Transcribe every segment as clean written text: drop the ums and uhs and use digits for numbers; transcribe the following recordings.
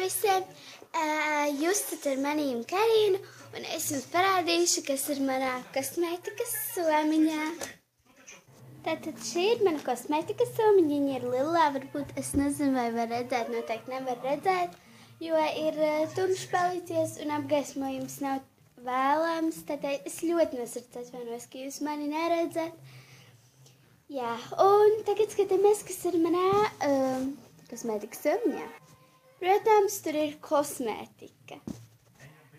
visiem! Jūs esat ar manīm Karīnu, un es jums parādīšu, kas ir manā kosmētikas somiņā. Tātad šī ir mana kosmētikas somiņa, viņa ir lilā, varbūt es nezinu, vai var redzēt, noteikti nevar redzēt, jo ir tumšs palicies un apgaismojums nav vēlams, tātad es ļoti nosirds atvainojos, ka jūs mani neredzat. Jā, un tagad skatāmies, kas ir manā kosmētikas somiņā. Protams, tur ir kosmētika.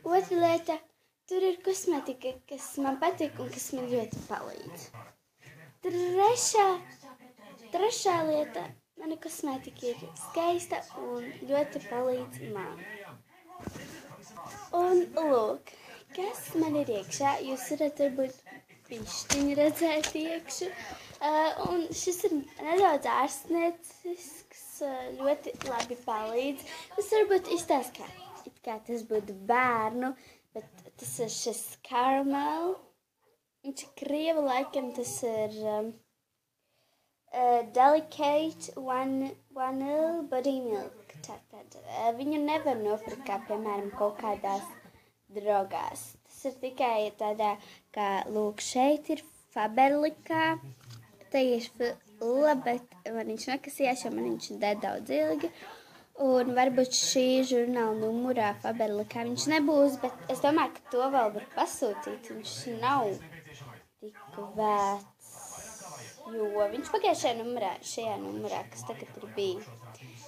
Otra lieta, tur ir kosmētika, kas man patīk un kas man ļoti palīdz. Trešā lieta, mana kosmētika ir skaista un ļoti palīdz man. Un lūk, kas man ir iekšā, jūs varat varbūt pišķiņu redzēt iekšu. Un šis ir nedaudz ārstniecisks, ļoti labi palīdz. Tas varbūt izstāsta, kā tas būtu bērnu, bet tas ir šis caramel. Viņš ir krievu laikam, tas ir delicate vanilla body milk. Tātad viņu nevar nopirkt kā, piemēram, kaut kādās drogās. Tas ir tikai tādā, kā lūk, šeit ir Faberlikā. Te ir fila, bet man viņš nekasījās, jo man viņš nedaudz ilgi. Un varbūt šī žurnāla numurā Faberlikā viņš nebūs, bet es domāju, ka to vēl var pasūtīt. Viņš nav tik vecs, jo viņš pagājušajā numurā, kas tagad ir bija.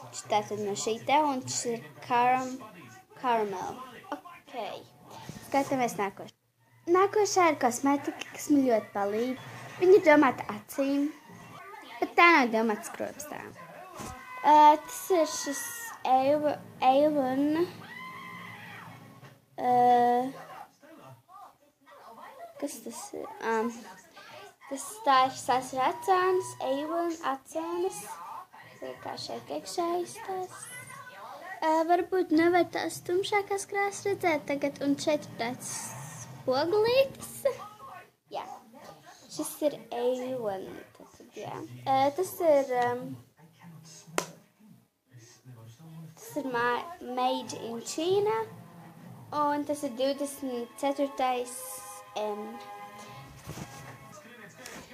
Viņš tātad no šī te, un šis ir caramel. Ok, skatāmies nākošais. Nākošā ir kosmētika, kas man ļoti palīdz. Viņa ir domāta acīm, bet tā nav domāta skropstām. Tas ir šis Avon. Kas tas ir? Tā ir šis acānas, Avon acānas. Kā šeit iekšā izstās. Varbūt nevar tās tumšākās krāsas redzēt tagad, un šeit ir tāds spogulītis. Jā. Šis ir Avon, tātad, jā. Tas ir made in China, un tas ir 24.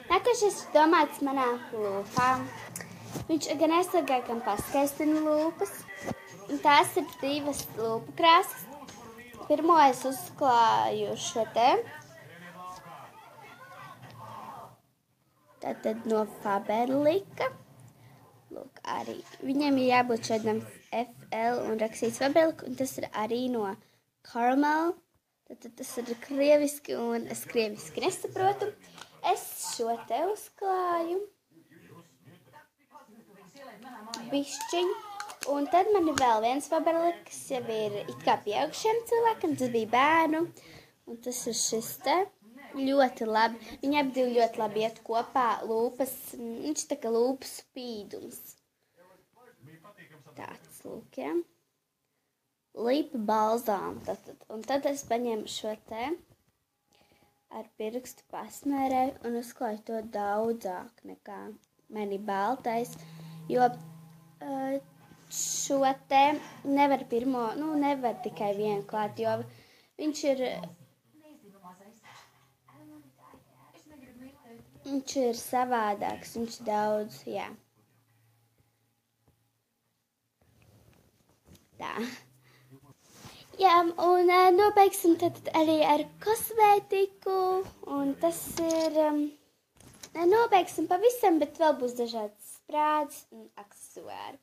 Nākošais ir domāts manā lūpām. Viņš gan aizsargā, gan paskaistina lūpas. Un tās ir divas lūpu krāsas. Pirmo es uzklāju šo te. Tātad no Faberlika. Lūk, arī. Viņam ir jābūt šādam FL un rakstīts Faberlika, un tas ir arī no caramel. Tātad tas ir krieviski, un es krieviski nesaprotu. Es šo te uzklāju. Bišķiņu. Un tad man ir vēl viens Faberlika, kas jau ir it kā pieaugušiem cilvēkiem. Tas bija bērnu, un tas ir šis te. Ļoti labi. Viņi abi ļoti labi iet kopā. Lūpas, viņš tā kā lūpas spīdums. Tāds, lūk, ja. Lipa balzām. Un tad es paņēmu šo te ar pirkstu pasmērēju un uzklāju to daudzāk nekā mani baltais, jo šo te nevar nevar tikai vienu klāt, jo viņš ir savādāks, viņš daudz, jā. Tā. Jā, un nobeigsim tad arī ar kosmētiku, un tas ir, nobeigsim pavisam, bet vēl būs dažādas sprādzes un aksesuāri.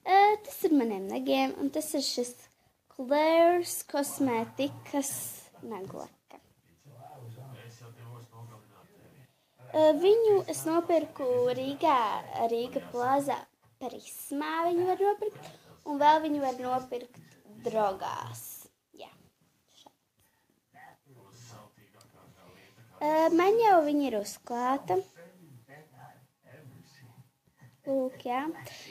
Tas ir maniem nagiem, un tas ir šis Claire's kosmētikas naglaka. Viņu es nopirku Rīga plazā Prismā viņu var nopirkt, un vēl viņu var nopirkt drogās. Jā. Man jau viņa ir uzklāta. Lūk, jā.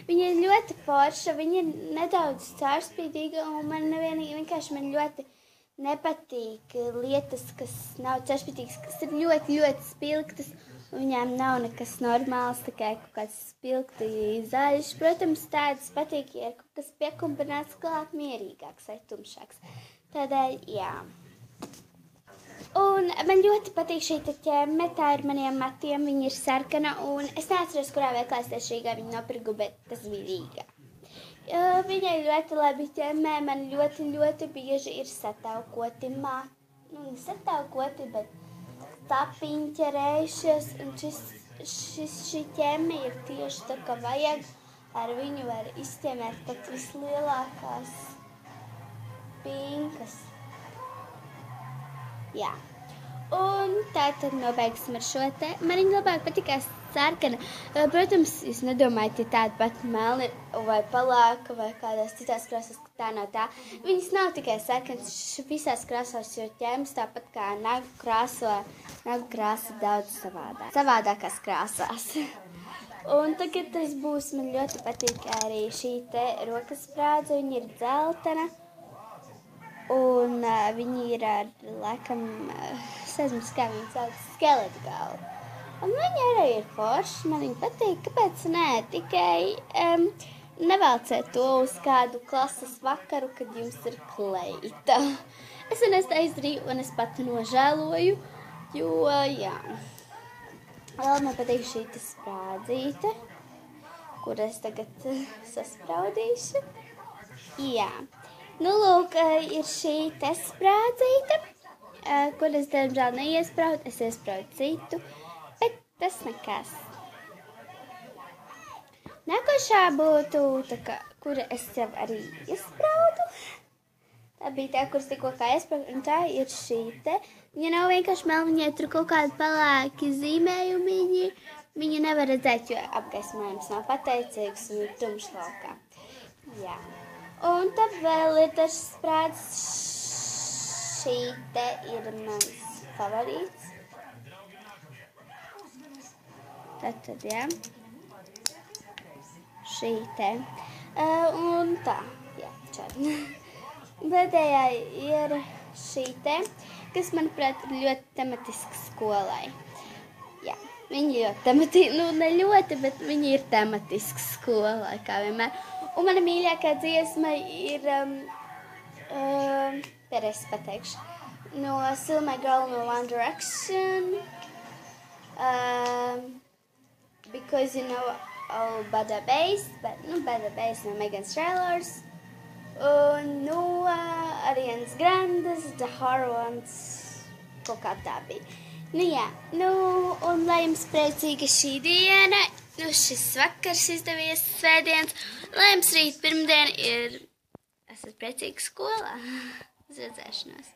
Viņa ir ļoti forša, viņa ir nedaudz caurspīdīga, un man vienkārši ļoti nepatīk lietas, kas nav caurspīdīgas, kas ir ļoti, ļoti spilgtas Viņām nav nekas normāls, tikai kaut kāds spilgti zaļš. Protams, tādas patīk, ja ir kaut kas piekombinēts klāt mierīgāks vai tumšāks. Tādēļ, jā. Un man ļoti patīk šī ķemme, tā ir maniem matiem, viņa ir sarkana, un es neatceros, kurā veiklā es tieši Rīgā viņu nopirku, bet tas bija Rīgā. Viņai ļoti labi ķemmē, man ļoti bieži ir sataukoti sataukoti, bet tapiņi ķerējušies, un šī ķemme ir tieši tā, kā vajag. Ar viņu var izķemēt pat vislielākās pinkas. Jā. Un tātad nobeigsim ar šo te. Man viņa labāk patikās sarkana. Protams, jūs nedomājat, ja tāda pat melna vai palāka vai kādās citās krāsās, ka tā nav tā. Viņas nav tikai sarkanas, visās krāsās ir ķēmas, tāpat kā nagu krāsa daudz savādākās krāsās. Un tagad tas būs, man ļoti patīk arī šī te rokas sprādze, viņa ir dzeltena. Un viņi ir ar, laikam, es aizmirsu, kā viņi sauc, skeletu galvu. Un viņi arī ir forši, man viņi patīk, kāpēc nē, tikai nevelciet to uz kādu klases vakaru, kad jums ir kleita. Es tā izdarīju, un es pat nožēloju, jo, jā. Vēl man patīk šī sprādzīte, kur es tagad saspraudīšu. Jā. Nu, lūk, ir šī te sprādzīte, kur es, diemžēl, neiespraudu. Es iespraudu citu, bet tas nekas. Nākošā būtu tā kā, kura es jau arī iespraudu. Tā bija tā, kuras tikko kā iespraudu, un tā ir šī te. Viņa nav vienkārši melniņai, tur kaut kādi palāki zīmējumiņi. Viņu nevar redzēt, jo apgaismojums nav pateicīgs un ir tumšs laukā. Jā. Un tad vēl ir dažas sprādzes. Šī te ir mans favorīts. Tad, jā. Šī te. Un tā, jā, čādi. Pēdējā ir šī te, kas, manuprāt, ir ļoti tematiska skolai. Jā, viņi ļoti tematiski, nu ne ļoti, bet viņi ir tematiski skolai, kā vienmēr. Un mana mīļākā dziesma ir, es pateikšu, no Still My Girl no One Direction, Because You Know All Better Bass, bet, Better Bass no Megan Trailers, un no Arianas Grandes, The Horror Ones, kaut kā tā bija. Nu jā, un lai jums priecīga šī diena, šis vakars izdevies svētdienas, lai jums rīt pirmdien esat priecīgi skolā. Uz redzēšanos.